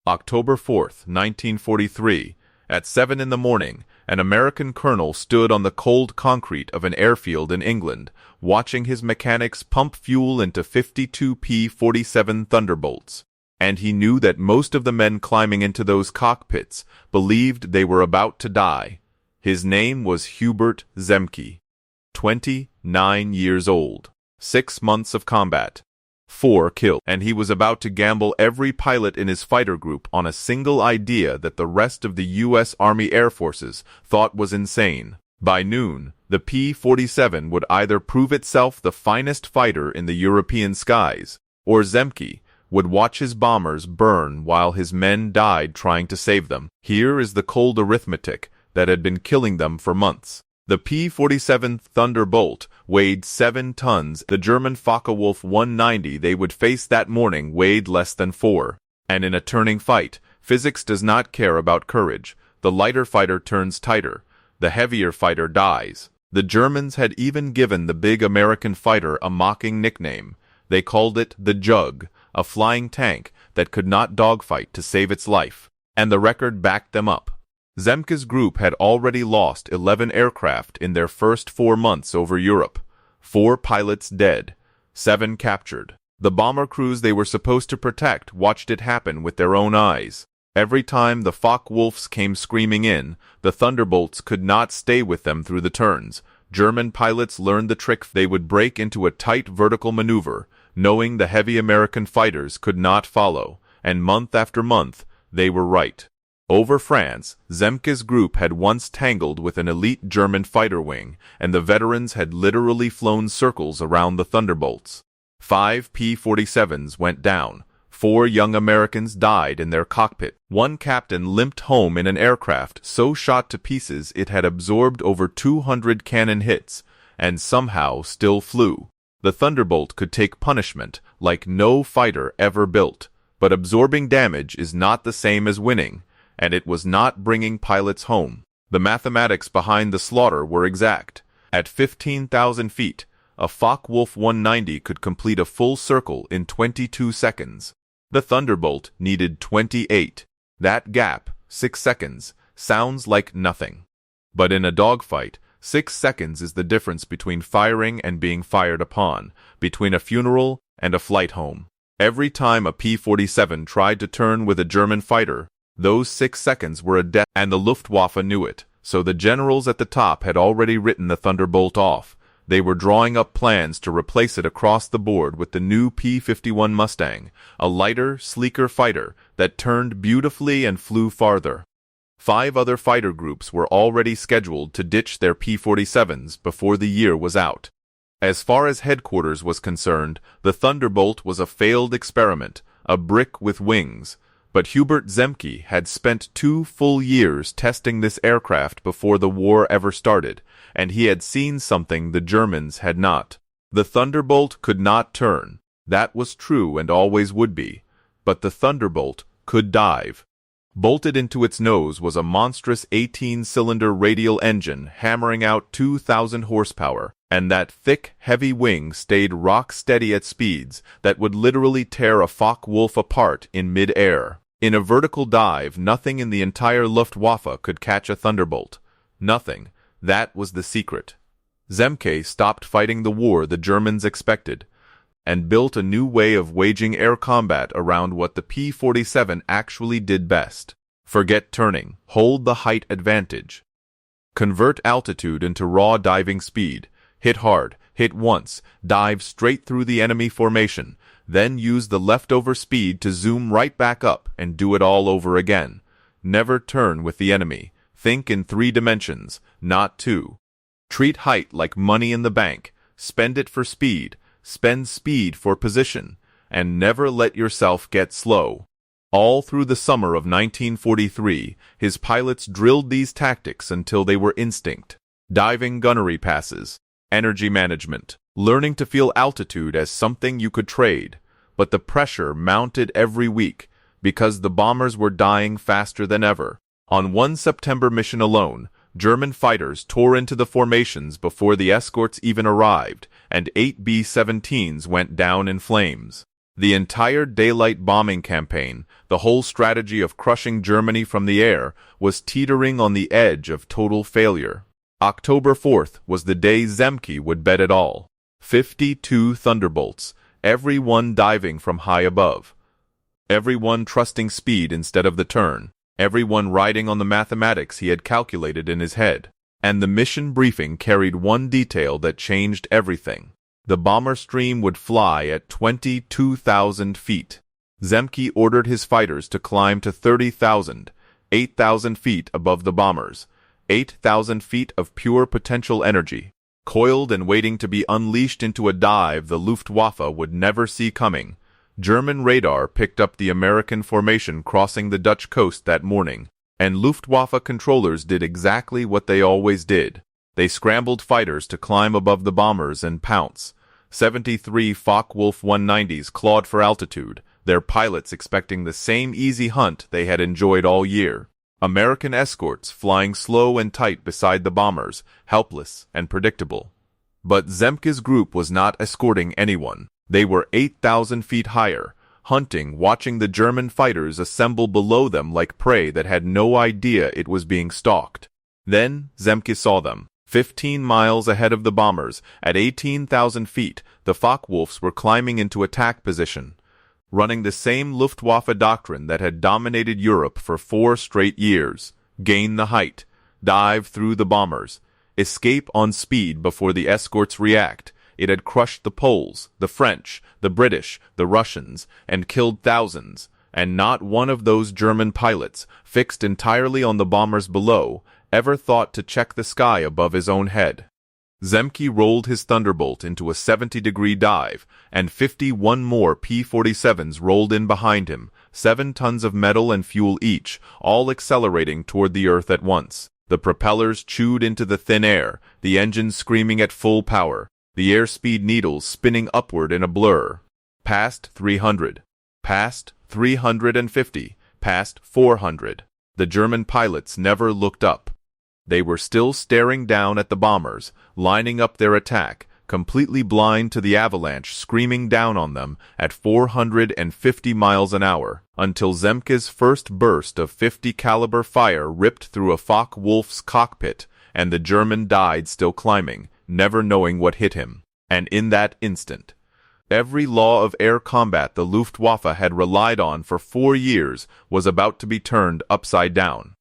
October 4, 1943, at 7 in the morning, an American colonel stood on the cold concrete of an airfield in England, watching his mechanics pump fuel into 52 P-47 Thunderbolts. And he knew that most of the men climbing into those cockpits believed they were about to die. His name was Hubert Zemke. 29 years old. 6 months of combat. 4 killed, and he was about to gamble every pilot in his fighter group on a single idea that the rest of the U.S. Army Air Forces thought was insane. By noon, the P-47 would either prove itself the finest fighter in the European skies, or Zemke would watch his bombers burn while his men died trying to save them. Here is the cold arithmetic that had been killing them for months. The P-47 Thunderbolt weighed 7 tons. The German Focke-Wulf 190 they would face that morning weighed less than 4. And in a turning fight, physics does not care about courage. The lighter fighter turns tighter. The heavier fighter dies. The Germans had even given the big American fighter a mocking nickname. They called it the Jug, a flying tank that could not dogfight to save its life. And the record backed them up. Zemke's group had already lost 11 aircraft in their first 4 months over Europe. 4 pilots dead, 7 captured. The bomber crews they were supposed to protect watched it happen with their own eyes. Every time the Focke-Wulfs came screaming in, the Thunderbolts could not stay with them through the turns. German pilots learned the trick. They would break into a tight vertical maneuver, knowing the heavy American fighters could not follow, and month after month, they were right. Over France, Zemke's group had once tangled with an elite German fighter wing, and the veterans had literally flown circles around the Thunderbolts. 5 P-47s went down. 4 young Americans died in their cockpit. 1 captain limped home in an aircraft so shot to pieces it had absorbed over 200 cannon hits, and somehow still flew. The Thunderbolt could take punishment like no fighter ever built, but absorbing damage is not the same as winning, and it was not bringing pilots home. The mathematics behind the slaughter were exact. At 15,000 feet, a Focke-Wulf 190 could complete a full circle in 22 seconds. The Thunderbolt needed 28. That gap, 6 seconds, sounds like nothing. But in a dogfight, 6 seconds is the difference between firing and being fired upon, between a funeral and a flight home. Every time a P-47 tried to turn with a German fighter, those 6 seconds were a death, and the Luftwaffe knew it, so the generals at the top had already written the Thunderbolt off. They were drawing up plans to replace it across the board with the new P-51 Mustang, a lighter, sleeker fighter that turned beautifully and flew farther. 5 other fighter groups were already scheduled to ditch their P-47s before the year was out. As far as headquarters was concerned, the Thunderbolt was a failed experiment, a brick with wings. But Hubert Zemke had spent 2 full years testing this aircraft before the war ever started, and he had seen something the Germans had not. The Thunderbolt could not turn. That was true and always would be. But the Thunderbolt could dive. Bolted into its nose was a monstrous 18-cylinder radial engine hammering out 2,000 horsepower, and that thick, heavy wing stayed rock-steady at speeds that would literally tear a Focke-Wulf apart in mid-air. In a vertical dive, nothing in the entire Luftwaffe could catch a Thunderbolt. Nothing. That was the secret. Zemke stopped fighting the war the Germans expected, and built a new way of waging air combat around what the P-47 actually did best. Forget turning. Hold the height advantage. Convert altitude into raw diving speed. Hit hard, hit once, dive straight through the enemy formation, then use the leftover speed to zoom right back up and do it all over again. Never turn with the enemy. Think in 3 dimensions, not 2. Treat height like money in the bank. Spend it for speed. Spend speed for position. And never let yourself get slow. All through the summer of 1943, his pilots drilled these tactics until they were instinct. Diving gunnery passes. Energy management, learning to feel altitude as something you could trade. But the pressure mounted every week, because the bombers were dying faster than ever. On one September mission alone, German fighters tore into the formations before the escorts even arrived, and 8 B-17s went down in flames. The entire daylight bombing campaign, the whole strategy of crushing Germany from the air, was teetering on the edge of total failure. October 4th was the day Zemke would bet it all. 52 Thunderbolts, every one diving from high above. Everyone trusting speed instead of the turn. Everyone riding on the mathematics he had calculated in his head. And the mission briefing carried one detail that changed everything. The bomber stream would fly at 22,000 feet. Zemke ordered his fighters to climb to 30,000, 8,000 feet above the bombers, 8,000 feet of pure potential energy, coiled and waiting to be unleashed into a dive the Luftwaffe would never see coming. German radar picked up the American formation crossing the Dutch coast that morning, and Luftwaffe controllers did exactly what they always did. They scrambled fighters to climb above the bombers and pounce. 73 Focke-Wulf 190s clawed for altitude, their pilots expecting the same easy hunt they had enjoyed all year. American escorts flying slow and tight beside the bombers, helpless and predictable. But Zemke's group was not escorting anyone. They were 8,000 feet higher, hunting, watching the German fighters assemble below them like prey that had no idea it was being stalked. Then Zemke saw them. 15 miles ahead of the bombers, at 18,000 feet, the Focke-Wulfs were climbing into attack position, running the same Luftwaffe doctrine that had dominated Europe for 4 straight years. Gain the height, dive through the bombers, escape on speed before the escorts react. It had crushed the Poles, the French, the British, the Russians, and killed thousands, and not one of those German pilots, fixed entirely on the bombers below, ever thought to check the sky above his own head. Zemke rolled his Thunderbolt into a 70-degree dive, and 51 more P-47s rolled in behind him, 7 tons of metal and fuel each, all accelerating toward the Earth at once. The propellers chewed into the thin air, the engines screaming at full power, the airspeed needles spinning upward in a blur. Past 300. Past 350. Past 400. The German pilots never looked up. They were still staring down at the bombers, lining up their attack, completely blind to the avalanche screaming down on them at 450 miles an hour, until Zemke's first burst of 50 caliber fire ripped through a Focke-Wulf's cockpit, and the German died still climbing, never knowing what hit him. And in that instant, every law of air combat the Luftwaffe had relied on for 4 years was about to be turned upside down.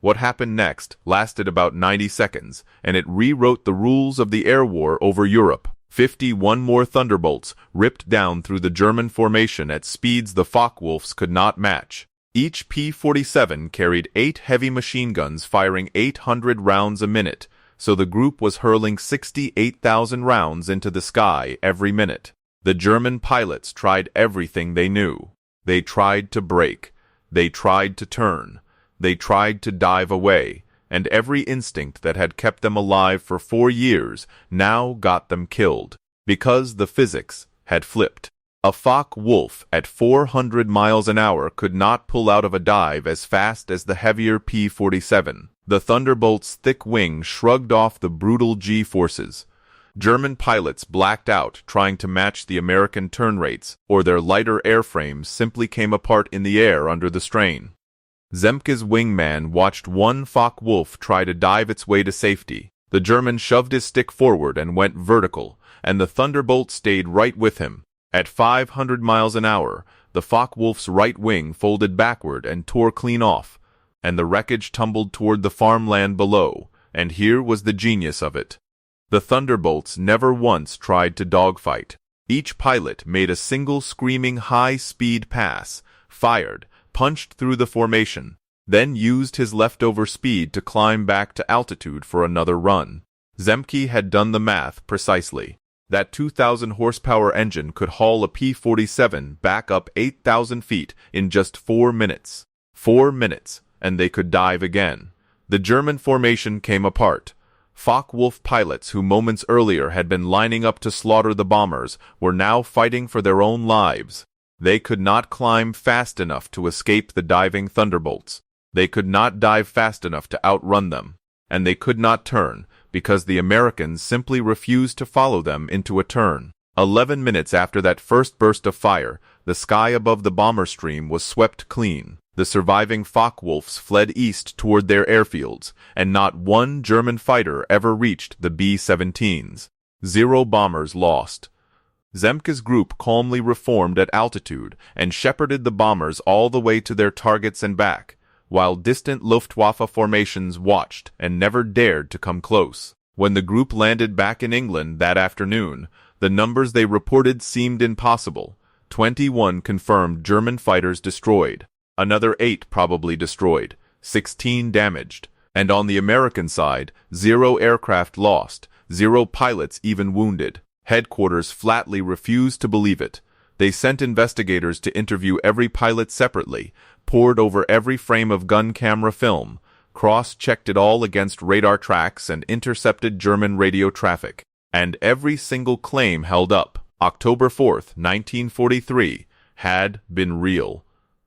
What happened next lasted about 90 seconds, and it rewrote the rules of the air war over Europe. 51 more Thunderbolts ripped down through the German formation at speeds the Focke-Wulfs could not match. Each P-47 carried 8 heavy machine guns firing 800 rounds a minute, so the group was hurling 68,000 rounds into the sky every minute. The German pilots tried everything they knew. They tried to brake. They tried to turn. They tried to dive away, and every instinct that had kept them alive for 4 years now got them killed, because the physics had flipped. A Focke-Wulf at 400 miles an hour could not pull out of a dive as fast as the heavier P-47. The Thunderbolt's thick wing shrugged off the brutal G-forces. German pilots blacked out trying to match the American turn rates, or their lighter airframes simply came apart in the air under the strain. Zemke's wingman watched one Focke-Wulf try to dive its way to safety. The German shoved his stick forward and went vertical, and the Thunderbolt stayed right with him. At 500 miles an hour, the Focke-Wulf's right wing folded backward and tore clean off, and the wreckage tumbled toward the farmland below, and here was the genius of it. The Thunderbolts never once tried to dogfight. Each pilot made a single screaming high-speed pass, fired, punched through the formation, then used his leftover speed to climb back to altitude for another run. Zemke had done the math precisely. That 2,000 horsepower engine could haul a P-47 back up 8,000 feet in just 4 minutes. 4 minutes, and they could dive again. The German formation came apart. Focke-Wulf pilots who moments earlier had been lining up to slaughter the bombers were now fighting for their own lives. They could not climb fast enough to escape the diving Thunderbolts. They could not dive fast enough to outrun them. And they could not turn, because the Americans simply refused to follow them into a turn. 11 minutes after that first burst of fire, the sky above the bomber stream was swept clean. The surviving Focke-Wulfs fled east toward their airfields, and not one German fighter ever reached the B-17s. 0 bombers lost. Zemke's group calmly reformed at altitude and shepherded the bombers all the way to their targets and back, while distant Luftwaffe formations watched and never dared to come close. When the group landed back in England that afternoon, the numbers they reported seemed impossible. 21 confirmed German fighters destroyed, another 8 probably destroyed, 16 damaged, and on the American side, 0 aircraft lost, 0 pilots even wounded. Headquarters flatly refused to believe it. They sent investigators to interview every pilot separately, pored over every frame of gun camera film, cross-checked it all against radar tracks and intercepted German radio traffic. And every single claim held up, October 4th, 1943, had been real.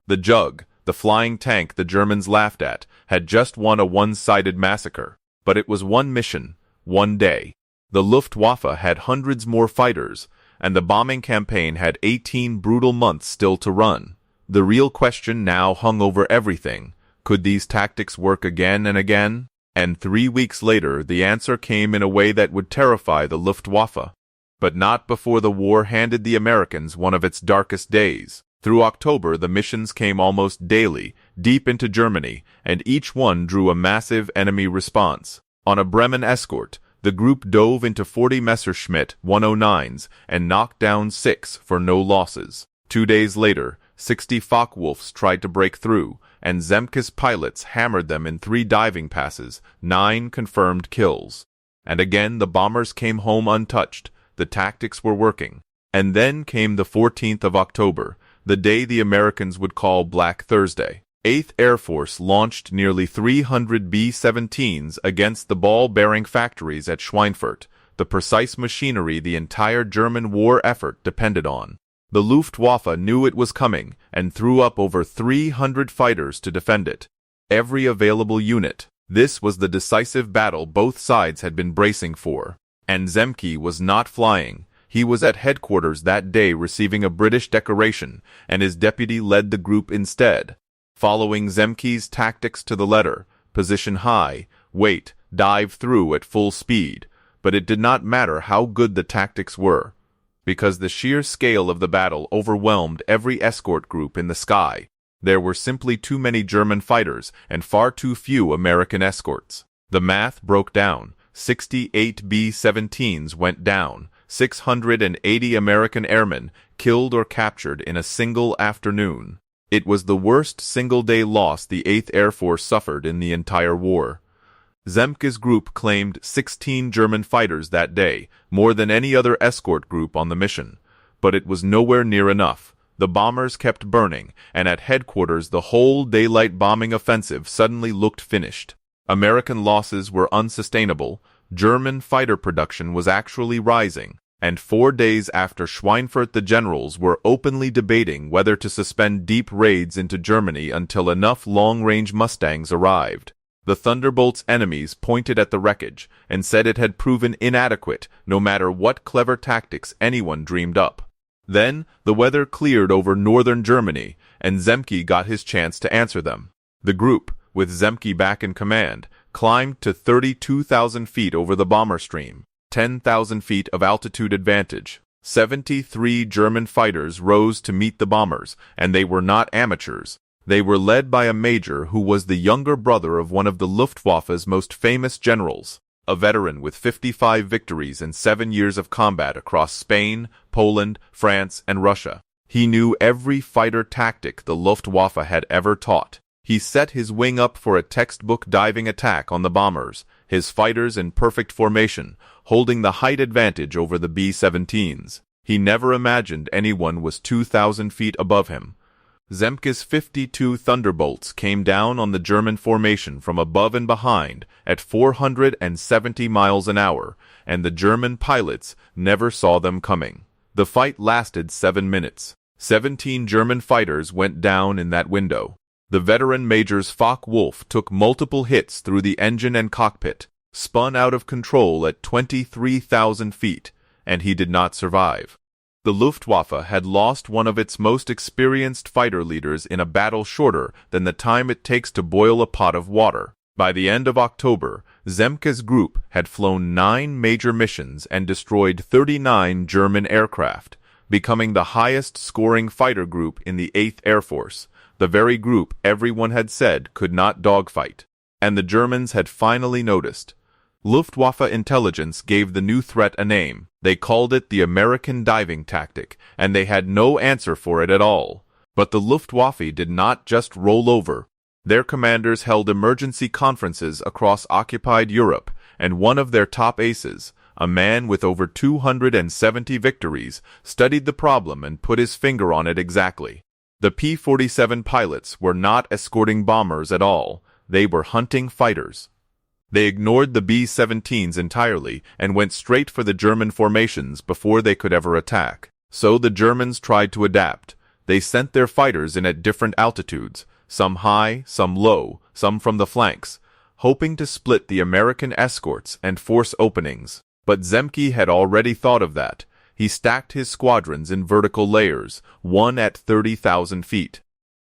The Jug, the flying tank the Germans laughed at, had just won a one-sided massacre. But it was one mission, one day. The Luftwaffe had hundreds more fighters, and the bombing campaign had 18 brutal months still to run. The real question now hung over everything. Could these tactics work again and again? And 3 weeks later, the answer came in a way that would terrify the Luftwaffe. But not before the war handed the Americans one of its darkest days. Through October, the missions came almost daily, deep into Germany, and each one drew a massive enemy response. On a Bremen escort, the group dove into 40 Messerschmitt 109s and knocked down 6 for no losses. 2 days later, 60 Focke-Wulfs tried to break through, and Zemke's pilots hammered them in 3 diving passes, 9 confirmed kills. And again the bombers came home untouched. The tactics were working. And then came the 14th of October, the day the Americans would call Black Thursday. 8th Air Force launched nearly 300 B-17s against the ball-bearing factories at Schweinfurt, the precise machinery the entire German war effort depended on. The Luftwaffe knew it was coming and threw up over 300 fighters to defend it. Every available unit. This was the decisive battle both sides had been bracing for. And Zemke was not flying. He was at headquarters that day receiving a British decoration, and his deputy led the group instead. Following Zemke's tactics to the letter, position high, wait, dive through at full speed. But it did not matter how good the tactics were, because the sheer scale of the battle overwhelmed every escort group in the sky. There were simply too many German fighters and far too few American escorts. The math broke down. 68 B-17s went down, 680 American airmen killed or captured in a single afternoon. It was the worst single-day loss the 8th Air Force suffered in the entire war. Zemke's group claimed 16 German fighters that day, more than any other escort group on the mission. But it was nowhere near enough. The bombers kept burning, and at headquarters the whole daylight bombing offensive suddenly looked finished. American losses were unsustainable. German fighter production was actually rising. And 4 days after Schweinfurt, the generals were openly debating whether to suspend deep raids into Germany until enough long-range Mustangs arrived. The Thunderbolt's enemies pointed at the wreckage and said it had proven inadequate no matter what clever tactics anyone dreamed up. Then the weather cleared over northern Germany, and Zemke got his chance to answer them. The group, with Zemke back in command, climbed to 32,000 feet over the bomber stream. 10,000 feet of altitude advantage. 73 German fighters rose to meet the bombers, and they were not amateurs. They were led by a major who was the younger brother of one of the Luftwaffe's most famous generals, a veteran with 55 victories and 7 years of combat across Spain, Poland, France, and Russia. He knew every fighter tactic the Luftwaffe had ever taught. He set his wing up for a textbook diving attack on the bombers, his fighters in perfect formation, holding the height advantage over the B-17s. He never imagined anyone was 2,000 feet above him. Zemke's 52 Thunderbolts came down on the German formation from above and behind at 470 miles an hour, and the German pilots never saw them coming. The fight lasted 7 minutes. 17 German fighters went down in that window. The veteran Major's Focke-Wulf took multiple hits through the engine and cockpit, spun out of control at 23,000 feet, and he did not survive. The Luftwaffe had lost one of its most experienced fighter leaders in a battle shorter than the time it takes to boil a pot of water. By the end of October, Zemke's group had flown 9 major missions and destroyed 39 German aircraft, becoming the highest-scoring fighter group in the 8th Air Force, the very group everyone had said could not dogfight. And the Germans had finally noticed. Luftwaffe intelligence gave the new threat a name. They called it the American diving tactic, and they had no answer for it at all. But the Luftwaffe did not just roll over. Their commanders held emergency conferences across occupied Europe, and one of their top aces, a man with over 270 victories, studied the problem and put his finger on it exactly. The P-47 pilots were not escorting bombers at all. They were hunting fighters. They ignored the B-17s entirely and went straight for the German formations before they could ever attack. So the Germans tried to adapt. They sent their fighters in at different altitudes, some high, some low, some from the flanks, hoping to split the American escorts and force openings. But Zemke had already thought of that. He stacked his squadrons in vertical layers, one at 30,000 feet,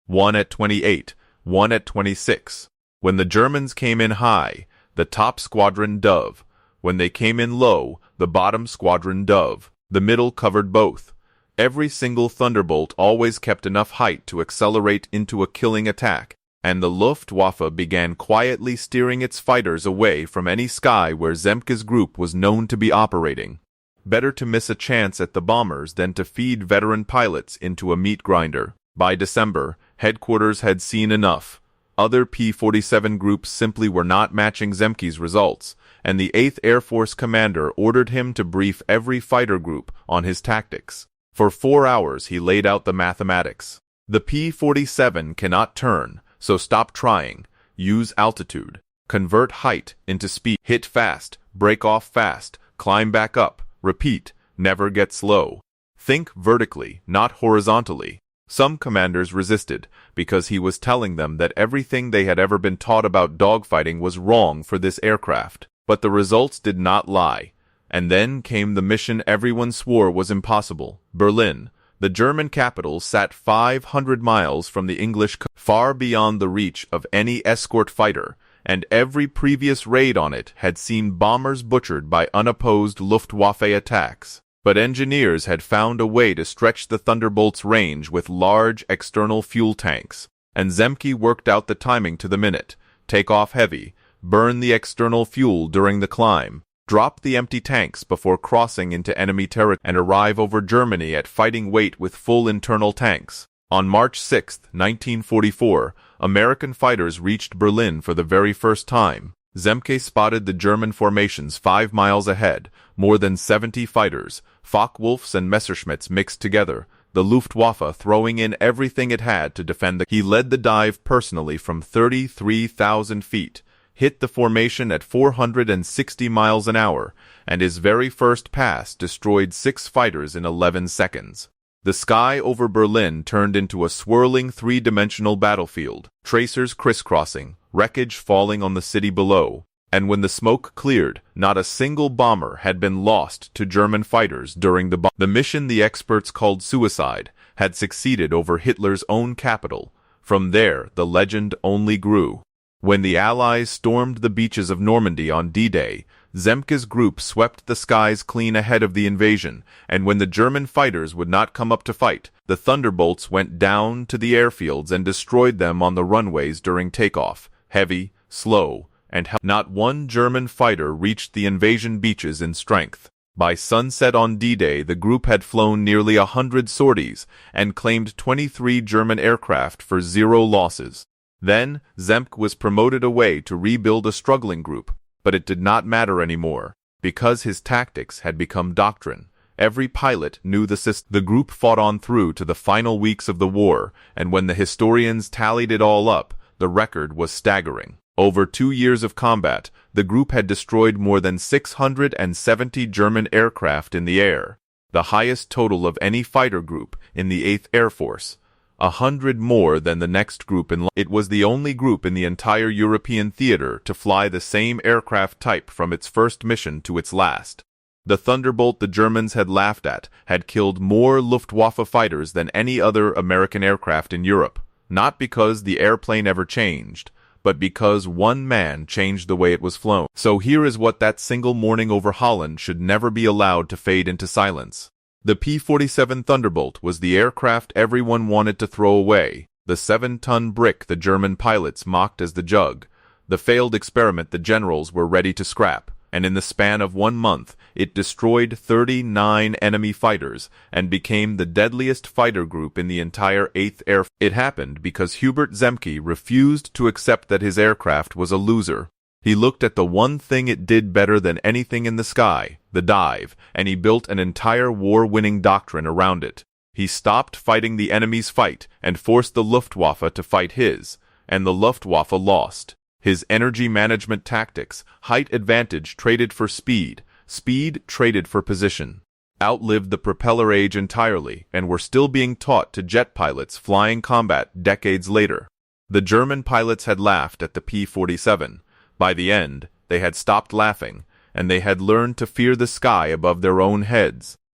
one at 28, one at 26. When the Germans came in high, the top squadron dove. When they came in low, the bottom squadron dove. The middle covered both. Every single Thunderbolt always kept enough height to accelerate into a killing attack, and the Luftwaffe began quietly steering its fighters away from any sky where Zemke's group was known to be operating. Better to miss a chance at the bombers than to feed veteran pilots into a meat grinder. By December, headquarters had seen enough. Other P-47 groups simply were not matching Zemke's results, and the 8th Air Force commander ordered him to brief every fighter group on his tactics. For 4 hours he laid out the mathematics. The P-47 cannot turn, so stop trying. Use altitude. Convert height into speed. Hit fast, break off fast, climb back up. Repeat, never get slow. Think vertically, not horizontally. Some commanders resisted, because he was telling them that everything they had ever been taught about dogfighting was wrong for this aircraft. But the results did not lie. And then came the mission everyone swore was impossible. Berlin, the German capital, sat 500 miles from the English coast, far beyond the reach of any escort fighter, and every previous raid on it had seen bombers butchered by unopposed Luftwaffe attacks. But engineers had found a way to stretch the Thunderbolt's range with large external fuel tanks, and Zemke worked out the timing to the minute. Take off heavy, burn the external fuel during the climb, drop the empty tanks before crossing into enemy territory, and arrive over Germany at fighting weight with full internal tanks. On March 6, 1944, American fighters reached Berlin for the very first time. Zemke spotted the German formations 5 miles ahead, more than 70 fighters, Focke-Wulfs and Messerschmitts mixed together, the Luftwaffe throwing in everything it had to defend the... He led the dive personally from 33,000 feet, hit the formation at 460 miles an hour, and his very first pass destroyed 6 fighters in 11 seconds. The sky over Berlin turned into a swirling 3-dimensional battlefield, tracers crisscrossing, wreckage falling on the city below. And when the smoke cleared, not a single bomber had been lost to German fighters during the mission the experts called suicide had succeeded over Hitler's own capital. From there, the legend only grew. When the Allies stormed the beaches of Normandy on D-Day, Zemke's group swept the skies clean ahead of the invasion, and when the German fighters would not come up to fight, the Thunderbolts went down to the airfields and destroyed them on the runways during takeoff, heavy, slow, and not one German fighter reached the invasion beaches in strength. By sunset on D-Day, the group had flown nearly 100 sorties and claimed 23 German aircraft for 0 losses. Then, Zemke was promoted away to rebuild a struggling group, but it did not matter anymore, because his tactics had become doctrine. Every pilot knew the system. The group fought on through to the final weeks of the war, and when the historians tallied it all up, the record was staggering. Over 2 years of combat, the group had destroyed more than 670 German aircraft in the air, the highest total of any fighter group in the 8th Air Force, 100 more than the next group in line. It was the only group in the entire European theater to fly the same aircraft type from its first mission to its last. The Thunderbolt the Germans had laughed at had killed more Luftwaffe fighters than any other American aircraft in Europe, not because the airplane ever changed, but because one man changed the way it was flown. So here is what that single morning over Holland should never be allowed to fade into silence. The P-47 Thunderbolt was the aircraft everyone wanted to throw away, the 7-ton brick the German pilots mocked as the Jug, the failed experiment the generals were ready to scrap, and in the span of 1 month it destroyed 39 enemy fighters and became the deadliest fighter group in the entire 8th Air Force. It happened because Hubert Zemke refused to accept that his aircraft was a loser. He looked at the one thing it did better than anything in the sky, the dive, and he built an entire war-winning doctrine around it. He stopped fighting the enemy's fight and forced the Luftwaffe to fight his, and the Luftwaffe lost. His energy management tactics, height advantage traded for speed, speed traded for position, outlived the propeller age entirely and were still being taught to jet pilots flying combat decades later. The German pilots had laughed at the P-47. By the end, they had stopped laughing, and they had learned to fear the sky above their own heads.